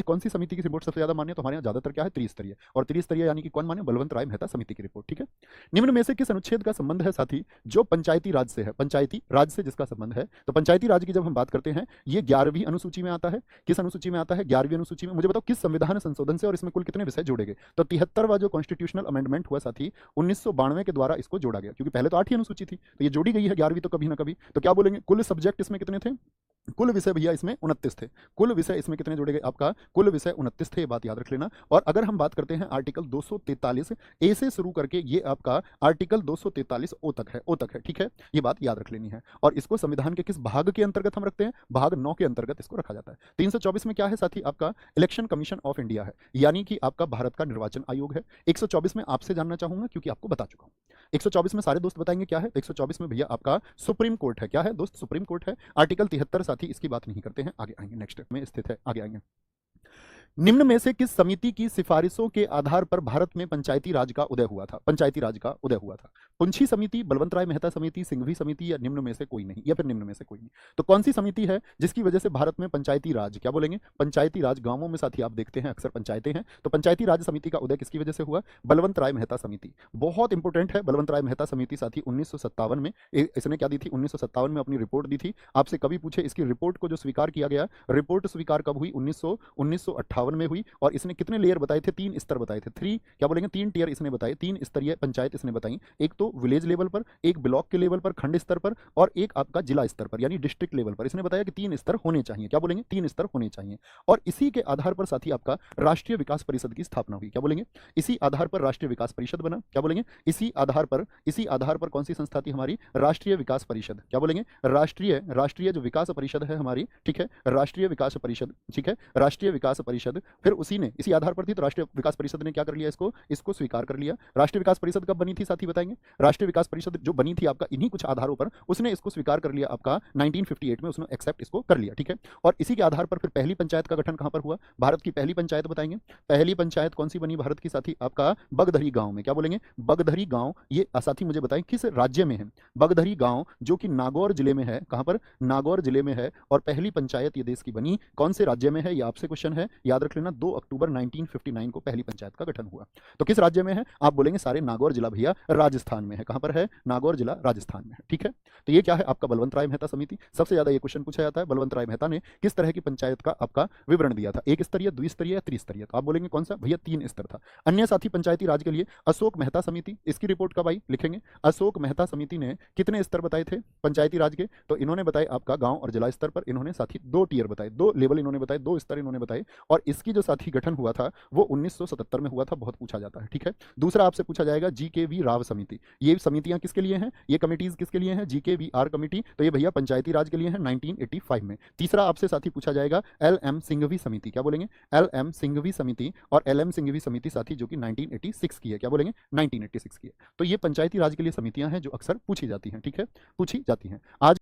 कौन सी समिति की रिपोर्ट सबसे ज्यादा मान्य? तो हमारे यहाँ ज्यादातर क्या है, त्रिस्तरीय, और त्रिस्तरीय यानी कि कौन मान्य? बलवंत राय मेहता समिति की रिपोर्ट। ठीक है, निम्न में से किस अनुच्छेद का संबंध है साथी जो पंचायती राज से है? पंचायती राज से जिसका संबंध है, तो पंचायती राज की जब हम बात करते हैं, ये 11वीं अनुसूची में आता है। किस अनुसूची में आता है? 11वीं अनुसूची में। मुझे बताओ किस संविधान संशोधन से, और इसमें कुल कितने विषय जोड़े गए? तो 73वां जो कॉन्स्टिट्यूशनल अमेंडमेंट हुआ साथी 1992 के द्वारा इसको जोड़ा गया, क्योंकि पहले तो 8 ही अनुसूची थी, तो ये जोड़ी गई है 11वीं तो कभी ना कभी। तो क्या बोलेंगे, कुल सब्जेक्ट इसमें कितने थे? कुल विषय भैया इसमें 29 थे। कुल विषय इसमें कितने जोड़े गए? आपका कुल विषय 29 थे, ये बात याद रख लेना। और अगर हम बात करते हैं आर्टिकल 243 ए से शुरू करके, ये आपका आर्टिकल 243 ओ तक है, ओ तक है। ठीक है, ये बात याद रख लेनी है। और इसको संविधान के किस भाग के अंतर्गत हम रखते हैं? भाग 9 के अंतर्गत इसको रखा जाता है। 324 में क्या है साथी? आपका इलेक्शन कमीशन ऑफ इंडिया है, यानी कि आपका भारत का निर्वाचन आयोग है। 124 में आपसे जानना चाहूंगा क्योंकि आपको बता चुका हूं। 124 में सारे दोस्त बताएंगे क्या है? 124 में भैया आपका सुप्रीम कोर्ट है। क्या है दोस्त? सुप्रीम कोर्ट है। आर्टिकल 73 साथी इसकी बात नहीं करते हैं, आगे आएंगे, नेक्स्ट में स्थित है, आगे आएंगे। निम्न में से किस समिति की सिफारिशों के आधार पर भारत में पंचायती राज का उदय हुआ था? पंचायती राज का उदय हुआ था। पुंछी समिति, बलवंत राय मेहता समिति, सिंघवी समिति, या निम्न में से कोई नहीं, या फिर निम्न में से कोई नहीं। तो कौन सी समिति है जिसकी वजह से भारत में पंचायती राज, क्या बोलेंगे, पंचायती राज, गांवों में साथी आप देखते हैं अक्सर पंचायतें हैं, तो पंचायती राज समिति का उदय किसकी वजह से हुआ? बलवंत राय मेहता समिति। बहुत इंपॉर्टेंट है, बलवंत राय मेहता समिति साथी 1957 में, इसने क्या दी थी? 1957 में अपनी रिपोर्ट दी थी। आपसे कभी पूछे इसकी रिपोर्ट को जो स्वीकार किया गया, रिपोर्ट स्वीकार कब हुई? 1958 में हुई। और इसने कितने लेयर बताए थे? 3 स्तर बताए थे। 3 क्या बोलेंगे, 3 टियर इसने बताए, 3 स्तरीय पंचायत इसने बताई। एक तो विलेज लेवल पर, एक ब्लॉक के लेवल पर, खंड स्तर पर, और एक आपका जिला स्तर पर यानी डिस्ट्रिक्ट लेवल पर। इसने बताया कि 3 स्तर होने चाहिए। क्या बोलेंगे? 3 स्तर होने चाहिए। और इसी के आधार पर साथी आपका राष्ट्रीय विकास परिषद की स्थापना हुई। क्या बोलेंगे? इसी आधार पर राष्ट्रीय विकास परिषद बना। क्या बोलेंगे? इसी आधार पर कौन सी संस्था थी हमारी? राष्ट्रीय विकास परिषद। क्या बोलेंगे? राष्ट्रीय जो विकास परिषद है हमारी, ठीक है, राष्ट्रीय विकास परिषद, ठीक है, राष्ट्रीय विकास परिषद। फिर उसी ने इसी आधार पर थी, तो राष्ट्रीय विकास परिषद ने क्या कर लिया? इसको स्वीकार कर लिया। राष्ट्रीय विकास परिषद कब बनी थी साथी बताएंगे? राष्ट्रीय विकास परिषद जो बनी थी आपका इन्हीं कुछ आधारों पर, उसने इसको स्वीकार कर लिया आपका 1958 में, उसने एक्सेप्ट इसको कर लिया। ठीक है, और इसी के आधार पर फिर पहली पंचायत का गठन कहां पर हुआ? भारत की पहली पंचायत बताएंगे। पहली पंचायत कौन सी बनी भारत की साथी? आपका बगधरी गांव में। क्या बोलेंगे? बगधरी गांव। ये साथी मुझे बताएं किस राज्य में है? बगधरी गांव जो कि नागौर जिले में है। कहां पर? नागौर जिले में है। और पहली पंचायत ये देश की बनी कौन से राज्य में है? ये आपसे क्वेश्चन है, याद रख लेना। 2 अक्टूबर 1959 को पहली पंचायत का गठन हुआ। तो किस राज्य में है? आप बोलेंगे सारे नागौर जिला भैया राजस्थान में है। कहां पर है? नागौर जिला राजस्थान में है। ठीक है, तो ये क्या है? आपका बलवंत राय मेहता समिति। सबसे ज्यादा ये क्वेश्चन पूछा जाता है, बलवंत राय मेहता ने किस तरह की पंचायत का आपका विवरण दिया था? एक स्तरीय, द्विस्तरीय या त्रिस्तरीय? तो आप बोलेंगे कौन सा भैया? 3 स्तर था। अन्य साथी पंचायती राज के लिए अशोक मेहता समिति, इसकी रिपोर्ट कब आई? लिखेंगे अशोक मेहता समिति ने कितने स्तर बताए थे पंचायती राज के? तो इन्होंने बताए आपका गांव और जिला स्तर पर। इन्होंने साथी 2 टियर बताए, 2 लेवल इन्होंने बताए, 2 स्तर इन्होंने बताए। और इसकी जो साथी गठन हुआ था वो 1977 में हुआ था। बहुत पूछा जाता है। ठीक है, दूसरा आपसे पूछा जाएगा GKV राव समिति। ये समितियां किसके लिए हैं? ये कमिटीज किसके लिए हैं? GKVR कमिटी, तो ये भैया पंचायती राज के लिए है 1985 में। तीसरा आपसे साथी पूछा जाएगा LM सिंघवी समिति। क्या बोलेंगे? LM सिंघवी समिति। और LM सिंघवी समिति साथी जो कि 1986 की है। क्या बोलेंगे? 1986 की है। तो ये पंचायती राज के लिए समितियां हैं जो अक्सर पूछी जाती हैं। ठीक है, पूछी जाती हैं। आज